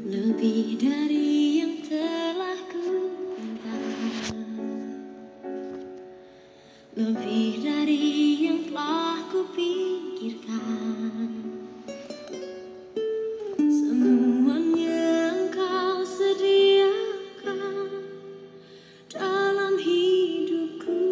lebih dari yang telah kupinta, lebih dari yang telah kupikirkan. Semuanya Engkau sediakan dalam hidupku.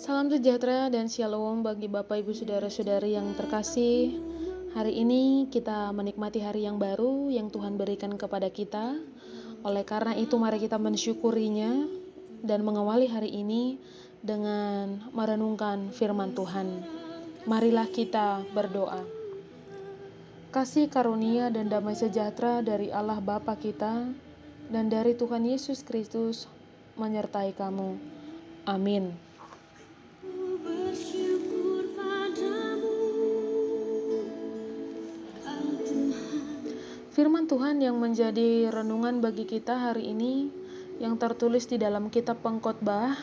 Salam sejahtera dan shalom bagi Bapak Ibu Saudara-saudari yang terkasih. Hari ini kita menikmati hari yang baru yang Tuhan berikan kepada kita. Oleh karena itu mari kita mensyukurinya dan mengawali hari ini dengan merenungkan firman Tuhan. Marilah kita berdoa. Kasih karunia dan damai sejahtera dari Allah Bapa kita dan dari Tuhan Yesus Kristus menyertai kamu. Amin. Bersyukur padamu, Firman Tuhan yang menjadi renungan bagi kita hari ini yang tertulis di dalam kitab Pengkhotbah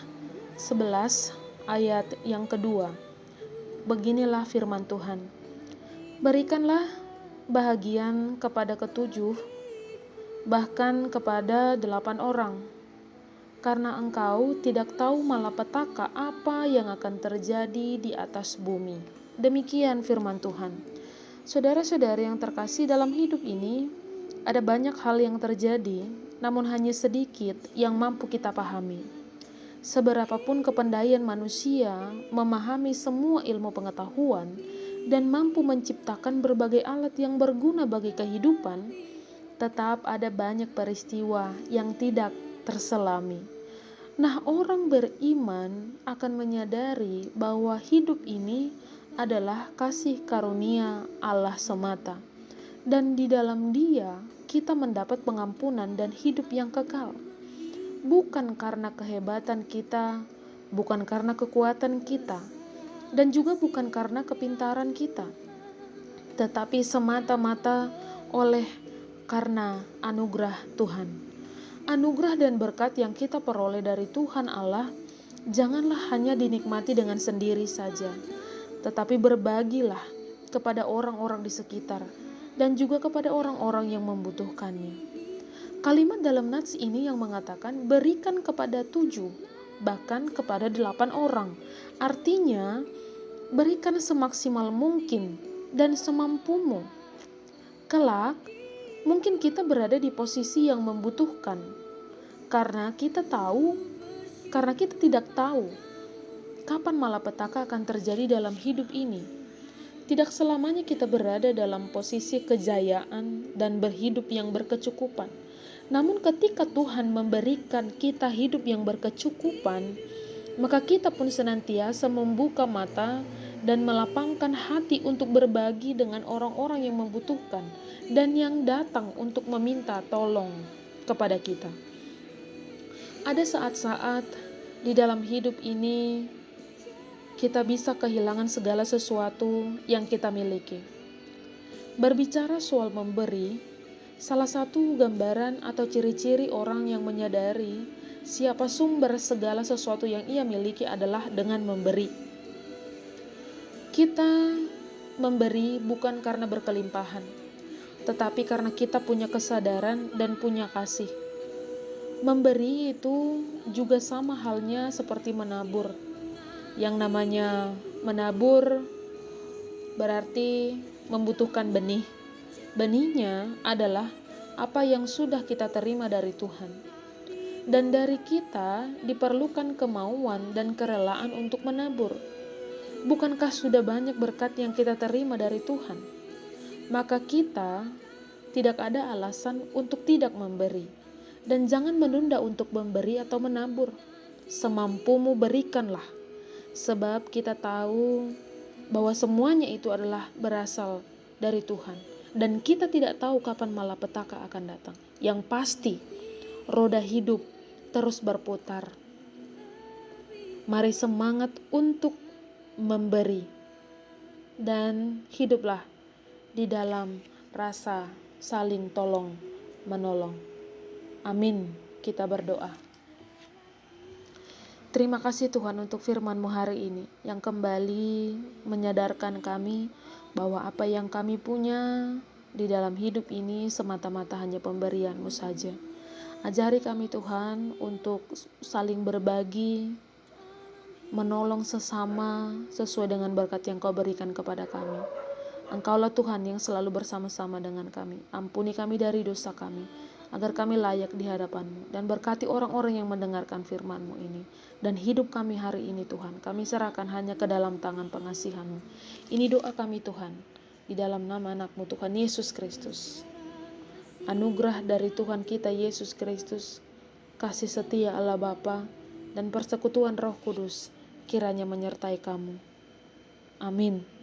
11 ayat yang kedua. Beginilah firman Tuhan. Berikanlah bahagian kepada ketujuh, bahkan kepada 8 orang, karena engkau tidak tahu malapetaka apa yang akan terjadi di atas bumi. Demikian firman Tuhan. Saudara-saudari yang terkasih, dalam hidup ini ada banyak hal yang terjadi, namun hanya sedikit yang mampu kita pahami. Seberapapun kepandaian manusia memahami semua ilmu pengetahuan dan mampu menciptakan berbagai alat yang berguna bagi kehidupan, tetap ada banyak peristiwa yang tidak terselami. Nah, orang beriman akan menyadari bahwa hidup ini adalah kasih karunia Allah semata, dan di dalam Dia kita mendapat pengampunan dan hidup yang kekal. Bukan karena kehebatan kita, bukan karena kekuatan kita, dan juga bukan karena kepintaran kita, tetapi semata-mata oleh karena anugerah Tuhan. Anugerah dan berkat yang kita peroleh dari Tuhan Allah janganlah hanya dinikmati dengan sendiri saja, tetapi berbagilah kepada orang-orang di sekitar dan juga kepada orang-orang yang membutuhkannya. Kalimat dalam nats ini yang mengatakan berikan kepada 7, bahkan kepada 8 orang. Artinya berikan semaksimal mungkin dan semampumu. Kelak mungkin kita berada di posisi yang membutuhkan, karena kita tidak tahu kapan malapetaka akan terjadi dalam hidup ini. Tidak selamanya kita berada dalam posisi kejayaan dan berhidup yang berkecukupan. Namun ketika Tuhan memberikan kita hidup yang berkecukupan, maka kita pun senantiasa membuka mata dan melapangkan hati untuk berbagi dengan orang-orang yang membutuhkan dan yang datang untuk meminta tolong kepada kita. Ada saat-saat di dalam hidup ini kita bisa kehilangan segala sesuatu yang kita miliki. Berbicara soal memberi, salah satu gambaran atau ciri-ciri orang yang menyadari siapa sumber segala sesuatu yang ia miliki adalah dengan memberi. Kita memberi bukan karena berkelimpahan, tetapi karena kita punya kesadaran dan punya kasih. Memberi itu juga sama halnya seperti menabur. Yang namanya menabur berarti membutuhkan benih. Benihnya adalah apa yang sudah kita terima dari Tuhan. Dan dari kita diperlukan kemauan dan kerelaan untuk menabur. Bukankah sudah banyak berkat yang kita terima dari Tuhan? Maka kita tidak ada alasan untuk tidak memberi. Dan jangan menunda untuk memberi atau menabur. Semampumu berikanlah. Sebab kita tahu bahwa semuanya itu adalah berasal dari Tuhan. Dan kita tidak tahu kapan malapetaka akan datang. Yang pasti, roda hidup terus berputar. Mari semangat untuk memberi. Dan hiduplah di dalam rasa saling tolong menolong. Amin. Kita berdoa. Terima kasih Tuhan untuk firman-Mu hari ini yang kembali menyadarkan kami bahwa apa yang kami punya di dalam hidup ini semata-mata hanya pemberian-Mu saja. Ajari kami Tuhan untuk saling berbagi, menolong sesama sesuai dengan berkat yang Kau berikan kepada kami. Engkaulah Tuhan yang selalu bersama-sama dengan kami. Ampuni kami dari dosa kami, agar kami layak di hadapan-Mu. Dan berkati orang-orang yang mendengarkan firman-Mu ini. Dan hidup kami hari ini Tuhan, kami serahkan hanya ke dalam tangan pengasihan-Mu. Ini doa kami Tuhan, di dalam nama anak-Mu Tuhan Yesus Kristus. Anugerah dari Tuhan kita Yesus Kristus, kasih setia Allah Bapa, dan persekutuan Roh Kudus kiranya menyertai kamu. Amin.